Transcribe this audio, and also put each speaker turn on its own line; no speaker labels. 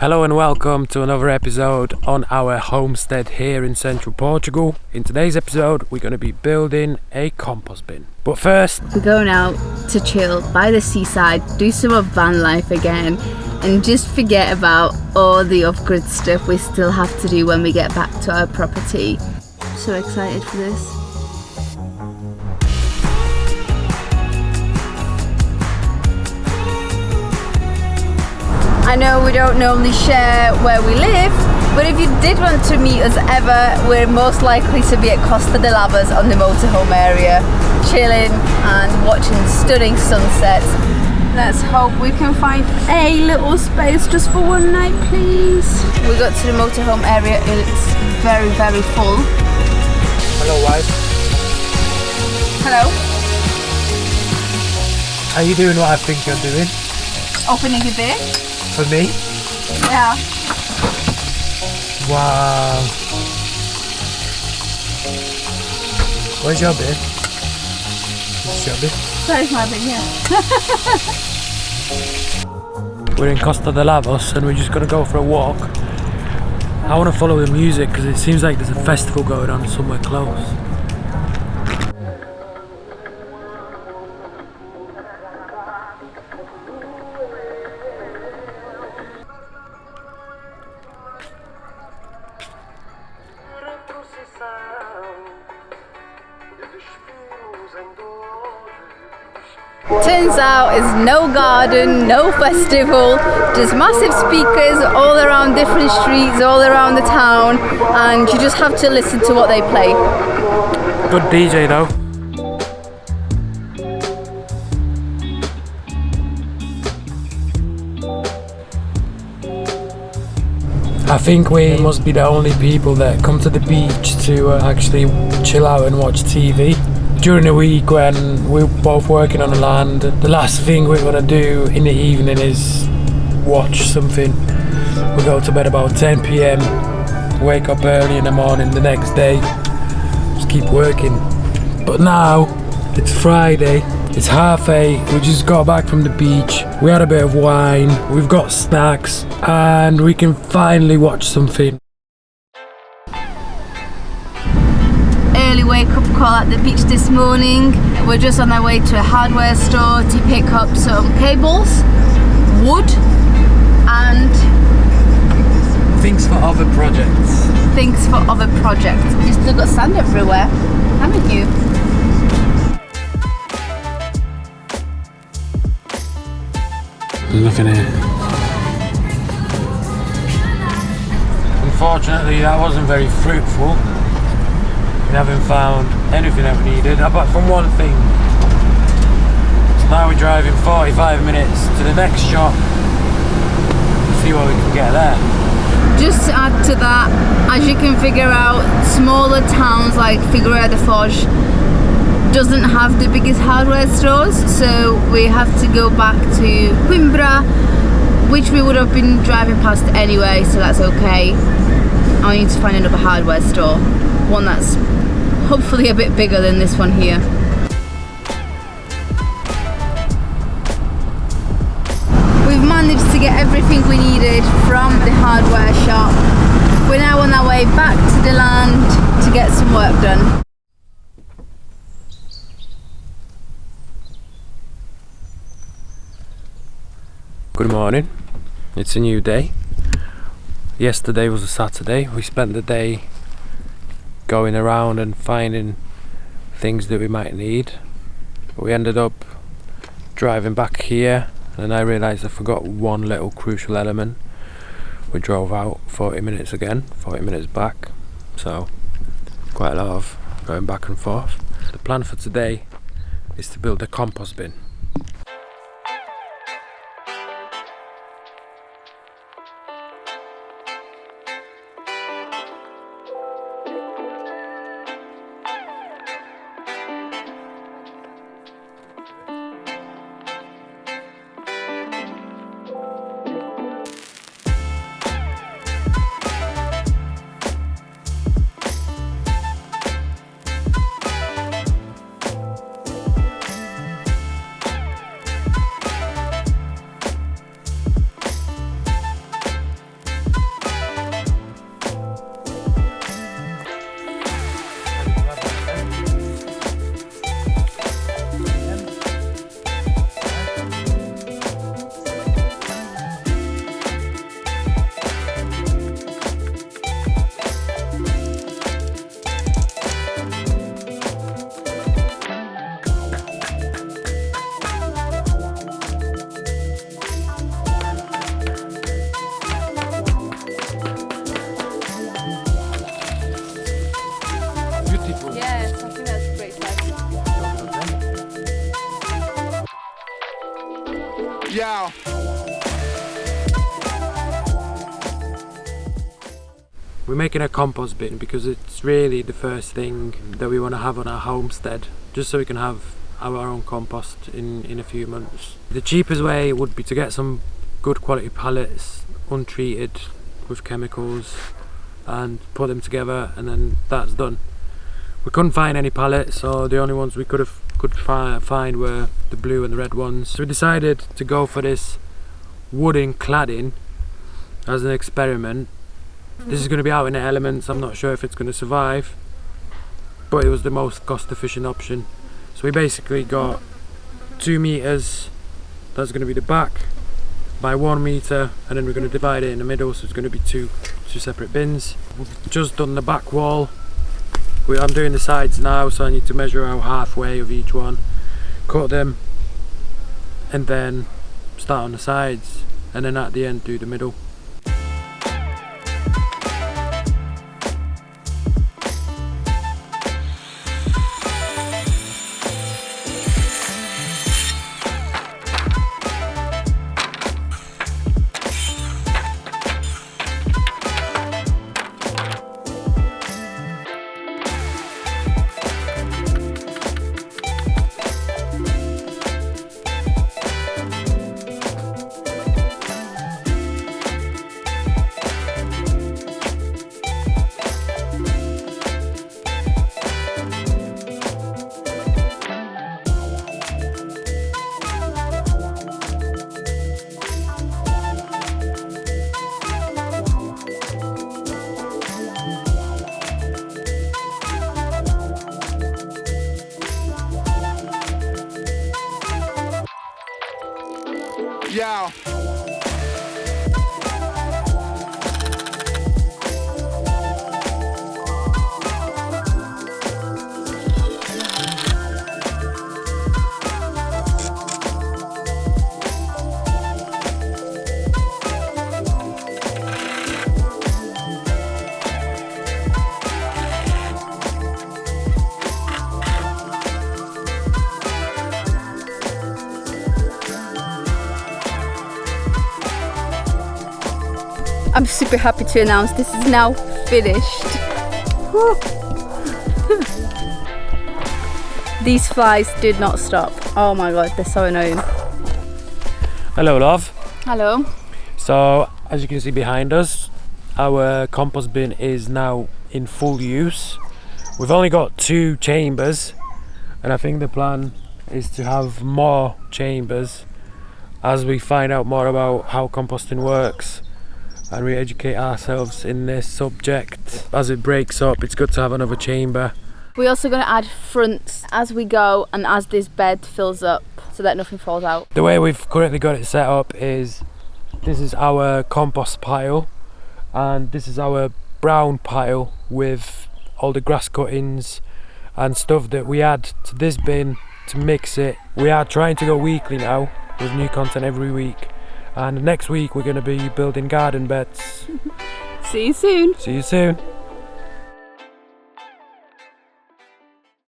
Hello and welcome to another episode on our homestead here in central Portugal. In today's episode we're going to be building a compost bin. But first,
we're going out to chill by the seaside, do some of van life again, and just forget about all the off-grid stuff we still have to do when we get back to our property. So excited for this. I know we don't normally share where we live, but if you did want to meet us ever, we're most likely to be at Costa de Lavas on the motorhome area, chilling and watching stunning sunsets. Let's hope we can find a little space just for one night, please. We got to the motorhome area, it's very, very full.
hello wife.
Hello.
Are you doing what I think you're doing?
Opening a beer?
For me?
Yeah.
Wow. Where's your beer? This is your beer?
There's my beer, yeah.
We're in Costa de Lavas and we're just going to go for a walk. I want to follow the music because it seems like there's a festival going on somewhere close.
Turns out it's no garden, no festival, just massive speakers all around different streets, all around the town, and you just have to listen to what they play.
Good DJ though. I think we must be the only people that come to the beach to actually chill out and watch TV. During the week when we're both working on the land, the last thing we're going to do in the evening is watch something. We go to bed about 10 PM, wake up early in the morning the next day, just keep working. But now, it's Friday, it's 8:30, we just got back from the beach, we had a bit of wine, we've got snacks, and we can finally watch something.
Early wake up call at the beach this morning. We're just on our way to a hardware store to pick up some cables, wood, and
Things for other projects.
things for other projects. You've still got sand everywhere, haven't you?
Look at it. Unfortunately, that wasn't very fruitful. We haven't found anything that we needed, apart from one thing. So now we're driving 45 minutes to the next shop. See what we can get there.
Just to add to that, as you can figure out, smaller towns like Figueira da Foz doesn't have the biggest hardware stores, so we have to go back to Coimbra, which we would have been driving past anyway, so that's okay. I need to find another hardware store, one that's hopefully a bit bigger than this one here. We've managed to get everything we needed from the hardware shop. We're now on our way back to the land to get some work done.
Good morning, it's a new day. Yesterday was a Saturday. We spent the day going around and finding things that we might need. But we ended up driving back here and I realised I forgot one little crucial element. We drove out 40 minutes again, 40 minutes back. So quite a lot of going back and forth. The plan for today is to build a compost bin. We're making a compost bin because it's really the first thing that we want to have on our homestead, just so we can have our own compost in a few months. The cheapest way would be to get some good quality pallets, untreated with chemicals, and put them together, and then that's done. We couldn't find any pallets, so the only ones we could find were the blue and the red ones. So we decided to go for this wooden cladding as an experiment. This is going to be out in the elements. I'm not sure if it's going to survive, but it was the most cost efficient option. So we basically got 2 meters, that's going to be the back, by 1 meter, and then we're going to divide it in the middle, so it's going to be two separate bins. We've just done the back wall. I'm doing the sides now, so I need to measure out halfway of each one, cut them, and then start on the sides, and then at the end do the middle.
Yeah.
I'm super happy to announce this is now finished. Woo. These flies did not stop. Oh my god, they're so annoying.
Hello love.
Hello.
So as you can see behind us, our compost bin is now in full use. We've only got 2 chambers, and I think the plan is to have more chambers as we find out more about how composting works and we educate ourselves in this subject. As it breaks up, it's good to have another chamber.
We're also going to add fronts as we go and as this bed fills up so that nothing falls out.
The way we've currently got it set up is, this is our compost pile and this is our brown pile with all the grass cuttings and stuff that we add to this bin to mix it. We are trying to go weekly now with new content every week, and next week we're going to be building garden beds.
See you soon.
See you soon.